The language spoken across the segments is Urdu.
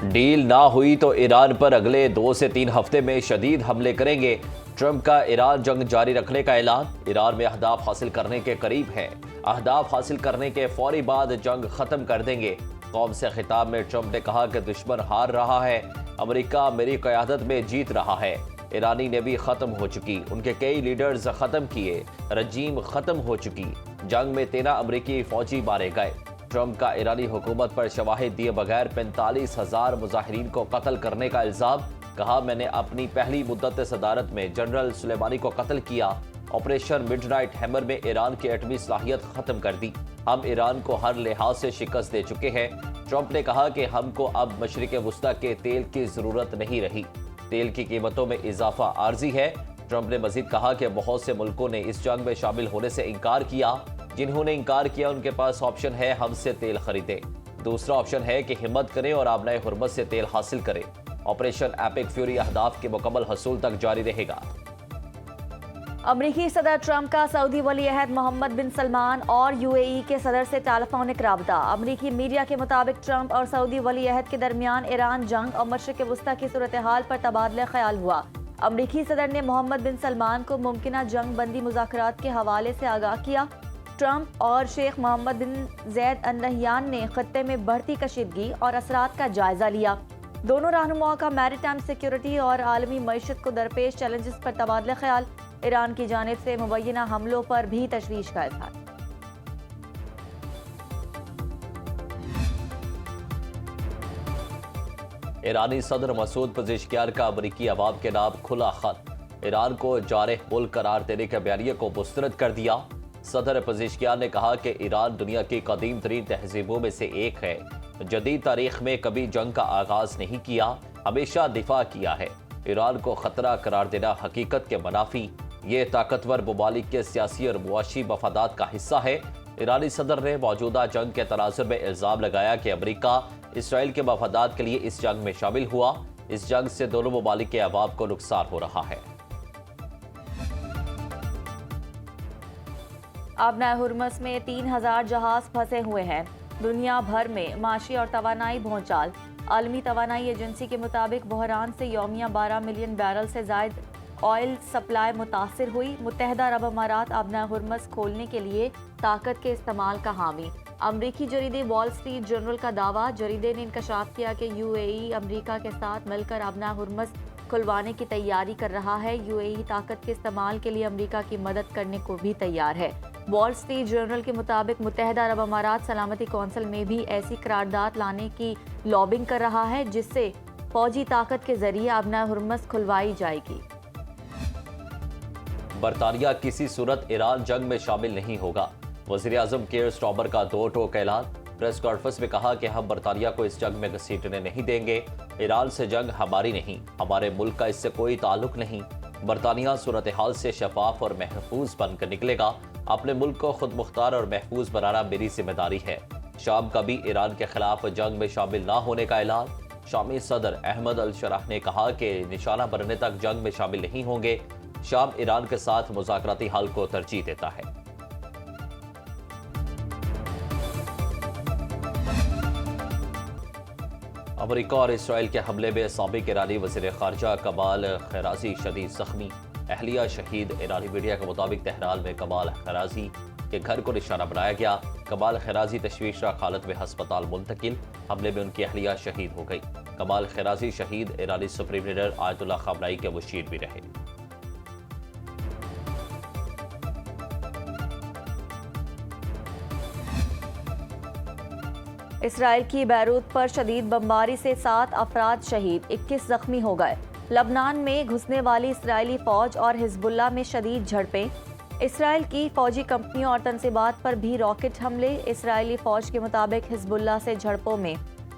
ڈیل نہ ہوئی تو ایران پر اگلے 2 سے 3 ہفتے میں شدید حملے کریں گے۔ ٹرمپ کا ایران جنگ جاری رکھنے کا اعلان۔ ایران میں اہداف حاصل کرنے کے قریب ہے۔ اہداف حاصل کرنے کے فوری بعد جنگ ختم کر دیں گے۔ قوم سے خطاب میں ٹرمپ نے کہا کہ دشمن ہار رہا ہے، امریکہ میری قیادت میں جیت رہا ہے۔ ایرانی نے بھی ختم ہو چکی، ان کے کئی لیڈرز ختم کیے، رجیم ختم ہو چکی۔ جنگ میں 13 امریکی فوجی مارے گئے۔ ٹرمپ کا ایرانی حکومت پر شواہد دیے بغیر 45,000 مظاہرین کو قتل کرنے کا الزام۔ کہا میں نے اپنی پہلی مدت صدارت میں جنرل سلیمانی کو قتل کیا۔ آپریشن مڈ نائٹ ہیمر میں ایران کی ایٹمی صلاحیت ختم کر دی۔ ہم ایران کو ہر لحاظ سے شکست دے چکے ہیں۔ ٹرمپ نے کہا کہ ہم کو اب مشرق وسطی کے تیل کی ضرورت نہیں رہی۔ تیل کی قیمتوں میں اضافہ عارضی ہے۔ ٹرمپ نے مزید کہا کہ بہت سے ملکوں نے اس جنگ میں شامل ہونے سے انکار کیا۔ جنہوں نے انکار کیا ان کے پاس آپشن ہے ہم سے تیل خریدیں۔ دوسرا آپشن ہے کہ ہمت کریں اور آبنائے حرمت سے تیل حاصل کریں۔ آپریشن ایپک فیوری اہداف کے مکمل حصول تک جاری رہے گا۔ امریکی صدر ٹرمپ کا سعودی ولی عہد محمد بن سلمان اور UAE کے صدر سے ٹیلیفونک رابطہ۔ امریکی میڈیا کے مطابق ٹرمپ اور سعودی ولی عہد کے درمیان ایران جنگ اور مشرق وسطی کی صورتحال پر تبادلہ خیال ہوا۔ امریکی صدر نے محمد بن سلمان کو ممکنہ جنگ بندی مذاکرات کے حوالے سے آگاہ کیا۔ ٹرمپ اور شیخ محمد بن زید ال نہیان نے خطے میں بڑھتی کشیدگی اور اثرات کا جائزہ لیا۔ دونوں رہنماؤں کا میری ٹائم سیکیورٹی اور عالمی معیشت کو درپیش چیلنجز پر تبادلہ خیال۔ ایران کی جانب سے مبینہ حملوں پر بھی تشویش کا اظہار۔ ایرانی صدر مسعود پزشکیان کا امریکی عوام کے نام کھلا خط۔ ایران کو جارح ملک قرار دینے کے بیانیے کو مسترد کر دیا۔ صدر پزشکیان نے کہا کہ ایران دنیا کی قدیم ترین تہذیبوں میں سے ایک ہے، جدید تاریخ میں کبھی جنگ کا آغاز نہیں کیا، ہمیشہ دفاع کیا ہے۔ ایران کو خطرہ قرار دینا حقیقت کے منافی، یہ طاقتور ممالک کے سیاسی اور معاشی مفادات کا حصہ ہے۔ ایرانی صدر نے موجودہ جنگ کے تناظر میں الزام لگایا کہ امریکہ اسرائیل کے مفادات کے لیے اس جنگ میں شامل ہوا۔ اس جنگ سے دونوں ممالک کے عوام کو نقصان ہو رہا ہے۔ آبنائے ہرمز میں 3,000 جہاز پھنسے ہوئے ہیں۔ دنیا بھر میں معاشی اور توانائی بھونچال۔ عالمی توانائی ایجنسی کے مطابق بحران سے یومیہ 12 ملین بیرل سے زائد آئل سپلائی متاثر ہوئی۔ متحدہ عرب امارات آبنائے ہرمز کھولنے کے لیے طاقت کے استعمال کا حامی۔ امریکی جریدے وال سٹریٹ جرنل کا دعویٰ۔ جریدے نے انکشاف کیا کہ UAE امریکہ کے ساتھ مل کر آبنائے ہرمز کھلوانے کی تیاری کر رہا ہے۔ UAE طاقت کے استعمال کے لیے امریکہ کی مدد کرنے کو بھی تیار ہے۔ وال سٹریٹ جرنل کے مطابق متحدہ عرب امارات سلامتی کونسل میں بھی ایسی قرارداد لانے کی لابنگ کر رہا ہے جس سے فوجی طاقت کے ذریعے آبنائے ہرمز کھلوائی جائے گی۔ برطانیہ کسی صورت ایران جنگ میں شامل نہیں ہوگا۔ وزیر اعظم کیئر سٹارمر کا دو ٹوک اعلان۔ پریس کانفرنس میں کہا کہ ہم برطانیہ کو اس جنگ میں گھسیٹنے نہیں دیں گے۔ ایران سے جنگ ہماری نہیں، ہمارے ملک کا اس سے کوئی تعلق نہیں۔ برطانیہ صورتحال سے شفاف اور محفوظ بن کر نکلے گا۔ اپنے ملک کو خود مختار اور محفوظ بنانا میری ذمہ داری ہے۔ شام کا بھی ایران کے خلاف جنگ میں شامل نہ ہونے کا اعلان۔ شامی صدر احمد الشراح نے کہا کہ نشانہ بننے تک جنگ میں شامل نہیں ہوں گے۔ شام ایران کے ساتھ مذاکراتی حل کو ترجیح دیتا ہے۔ امریکہ اور اسرائیل کے حملے میں سابق ایرانی وزیر خارجہ کمال خیرازی شدید زخمی۔ اہلیہ شہید۔ ایرانی میڈیا کے مطابق تہران میں کمال خیرازی کے گھر کو نشانہ بنایا گیا۔ کمال خیرازی تشویشناک حالت میں ہسپتال منتقل۔ حملے میں ان کی اہلیہ شہید ہو گئی۔ کمال خیرازی شہید ایرانی سپریم لیڈر آیت اللہ خامنئی کے مشیر بھی رہے۔ اسرائیل کی بیروت پر شدید بمباری سے 7 افراد شہید، 21 زخمی ہو گئے۔ لبنان میں گھسنے والی اسرائیلی فوج اور حزب اللہ میں شدید جھڑپیں۔ اسرائیل کی فوجی کمپنیوں اور تنصیبات پر بھی راکٹ حملے۔ اسرائیلی فوج کے مطابق حزب اللہ سے جھڑپوں میں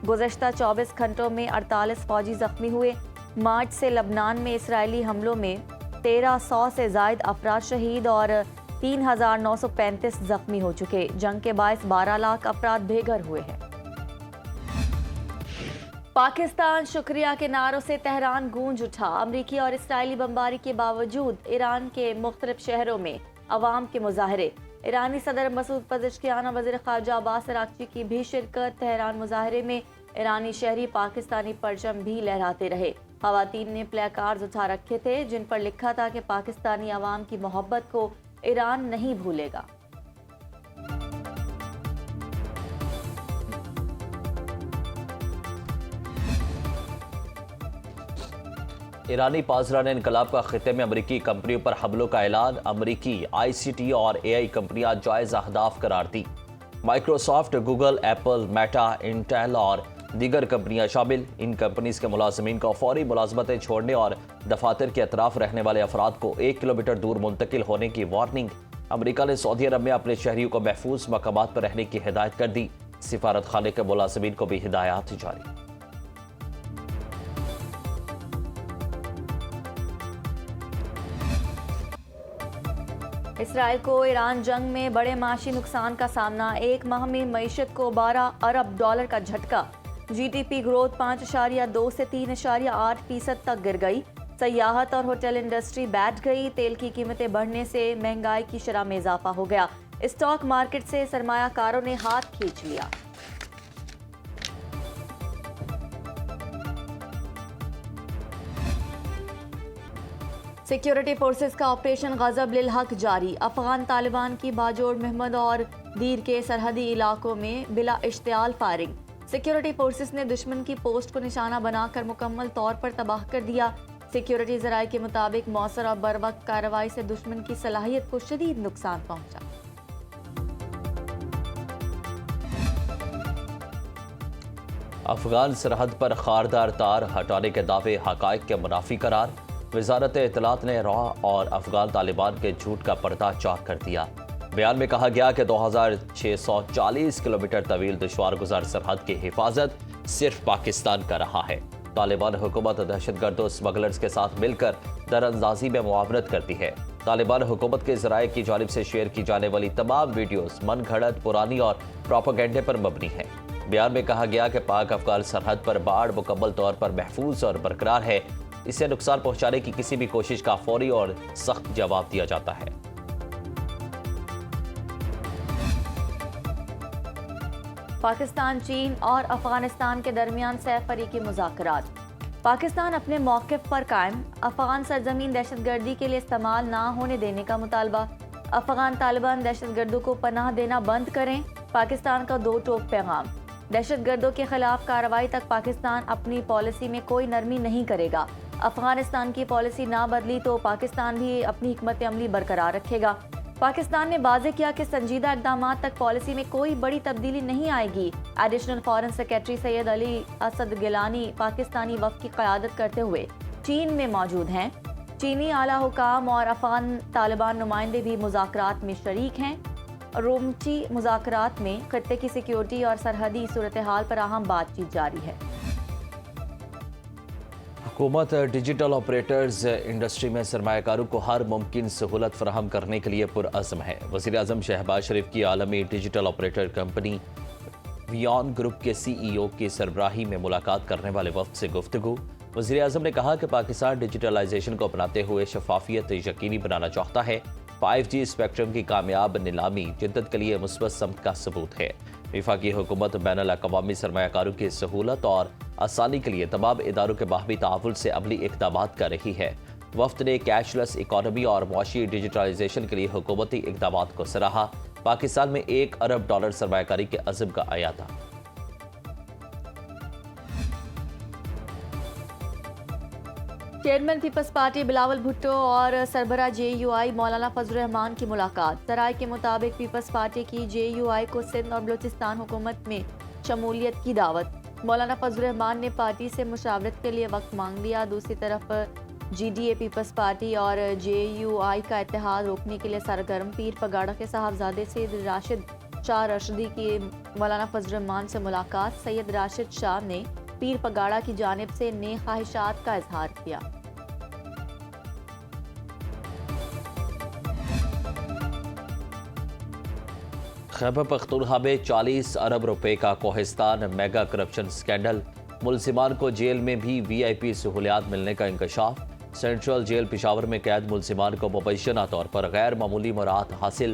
گزشتہ 24 گھنٹوں میں 48 فوجی زخمی ہوئے۔ مارچ سے لبنان میں اسرائیلی حملوں میں 1300 سے زائد افراد شہید اور 3935 زخمی ہو چکے۔ جنگ کے باعث 12 لاکھ افراد بے گھر ہوئے ہیں۔ پاکستان شکریہ کے نعروں سے تہران گونج اٹھا۔ امریکی اور اسرائیلی بمباری کے باوجود ایران کے مختلف شہروں میں عوام کے مظاہرے۔ ایرانی صدر مسعود پزشکیان اور وزیر خارجہ عباس عراقچی کی بھی شرکت۔ تہران مظاہرے میں ایرانی شہری پاکستانی پرچم بھی لہراتے رہے۔ خواتین نے پلے کارڈز اٹھا رکھے تھے جن پر لکھا تھا کہ پاکستانی عوام کی محبت کو ایران نہیں بھولے گا۔ ایرانی پاسداران انقلاب کا خطے میں امریکی کمپنیوں پر حملوں کا اعلان۔ امریکی آئی سی ٹی اور اے آئی کمپنیاں جائز اہداف قرار دی۔ Microsoft, Google, Apple, Meta, Intel اور دیگر کمپنیاں شامل۔ ان کمپنیز کے ملازمین کو فوری ملازمتیں چھوڑنے اور دفاتر کے اطراف رہنے والے افراد کو 1 کلومیٹر دور منتقل ہونے کی وارننگ۔ امریکہ نے سعودی عرب میں اپنے شہریوں کو محفوظ مقامات پر رہنے کی ہدایت کر دی۔ سفارت خانے کے ملازمین کو بھی ہدایات جاری۔ اسرائیل کو ایران جنگ میں بڑے معاشی نقصان کا سامنا۔ ایک ماہ میں معیشت کو 12 ارب ڈالر کا جھٹکا۔ جی ڈی پی گروتھ 5.2 سے 3.8% تک گر گئی۔ سیاحت اور ہوٹل انڈسٹری بیٹھ گئی۔ تیل کی قیمتیں بڑھنے سے مہنگائی کی شرح میں اضافہ ہو گیا۔ اسٹاک مارکیٹ سے سرمایہ کاروں نے ہاتھ کھینچ لیا۔ سیکیورٹی فورسز کا آپریشن غضب للحق جاری۔ افغان طالبان کی باجوڑ، محمد اور دیر کے سرحدی علاقوں میں بلا اشتعال فائرنگ۔ سیکیورٹی فورسز نے دشمن کی پوسٹ کو نشانہ بنا کر مکمل طور پر تباہ کر دیا۔ سیکیورٹی ذرائع کے مطابق مؤثر اور بروقت کارروائی سے دشمن کی صلاحیت کو شدید نقصان پہنچا۔ افغان سرحد پر خاردار تار ہٹانے کے دعوے حقائق کے منافی قرار۔ وزارت اطلاعات نے را اور افغان طالبان کے جھوٹ کا پردہ چاک کر دیا۔ بیان میں کہا گیا کہ 2640 کلومیٹر طویل دشوار گزار سرحد کی حفاظت صرف پاکستان کا رہا ہے۔ طالبان حکومت دہشت گردوں اسمگلرز کے ساتھ مل کر در اندازی میں معاونت کرتی ہے۔ طالبان حکومت کے ذرائع کی جانب سے شیئر کی جانے والی تمام ویڈیوز من گھڑت، پرانی اور پروپیگنڈے پر مبنی ہیں۔ بیان میں کہا گیا کہ پاک افغان سرحد پر باڑ مکمل طور پر محفوظ اور برقرار ہے۔ اسے نقصان پہنچانے کی کسی بھی کوشش کا فوری اور سخت جواب دیا جاتا ہے۔ پاکستان، چین اور افغانستان کے درمیان سہ فریقی مذاکرات۔ پاکستان اپنے موقف پر قائم۔ افغان سرزمین دہشت گردی کے لیے استعمال نہ ہونے دینے کا مطالبہ۔ افغان طالبان دہشت گردوں کو پناہ دینا بند کریں۔ پاکستان کا دو ٹوک پیغام۔ دہشت گردوں کے خلاف کارروائی تک پاکستان اپنی پالیسی میں کوئی نرمی نہیں کرے گا۔ افغانستان کی پالیسی نہ بدلی تو پاکستان بھی اپنی حکمت عملی برقرار رکھے گا۔ پاکستان نے واضح کیا کہ سنجیدہ اقدامات تک پالیسی میں کوئی بڑی تبدیلی نہیں آئے گی۔ ایڈیشنل فارن سیکریٹری سید علی اسد گیلانی پاکستانی وفد کی قیادت کرتے ہوئے چین میں موجود ہیں۔ چینی اعلیٰ حکام اور افغان طالبان نمائندے بھی مذاکرات میں شریک ہیں۔ رومچی مذاکرات میں خطے کی سیکیورٹی اور سرحدی صورتحال پر اہم بات چیت جاری ہے۔ حکومت ڈیجیٹل آپریٹرز انڈسٹری میں سرمایہ کاروں کو ہر ممکن سہولت فراہم کرنے کے لیے پرعزم ہے۔ وزیر اعظم شہباز شریف کی عالمی ڈیجیٹل آپریٹر کمپنی ویون گروپ کے سی ای او کی سربراہی میں ملاقات کرنے والے وفد سے گفتگو۔ وزیر اعظم نے کہا کہ پاکستان ڈیجیٹلائزیشن کو اپناتے ہوئے شفافیت یقینی بنانا چاہتا ہے۔ 5G اسپیکٹرم کی کامیاب نیلامی جدت کے لیے مثبت سمت کا ثبوت ہے۔ وفاقی حکومت بین الاقوامی سرمایہ کاروں کی سہولت اور آسانی کے لیے تمام اداروں کے باہمی تعاون سے عملی اقدامات کر رہی ہے۔ وفد نے کیش لیس اکانومی اور معاشی ڈیجیٹلائزیشن کے لیے حکومتی اقدامات کو سراہا۔ پاکستان میں $1 ارب سرمایہ کاری کے عزم کا اعادہ۔ چیئرمین پیپلز پارٹی بلاول بھٹو اور سربراہ جے یو آئی مولانا فضل الرحمان کی ملاقات۔ ذرائع کے مطابق پیپلز پارٹی کی جے یو آئی کو سندھ اور بلوچستان حکومت میں شمولیت کی دعوت۔ مولانا فضل الرحمان نے پارٹی سے مشاورت کے لیے وقت مانگ لیا۔ دوسری طرف G D A Peoples Party اور جے یو آئی کا اتحاد روکنے کے لیے سرگرم۔ پیر پگاڑا کے صاحبزادے سید راشد شاہ رشدی کی مولانا فضل الرحمان سے ملاقات۔ سید راشد شاہ نے پیر پگاڑا کی جانب سے نیک خواہشات کا اظہار کیا۔ خیبر پختونخوا میں 40 ارب روپے کا کوہستان میگا کرپشن سکینڈل۔ ملزمان کو جیل میں بھی وی آئی پی سہولیات ملنے کا انکشاف۔ سینٹرل جیل پشاور میں قید ملزمان کو مبینہ طور پر غیر معمولی مراحت حاصل۔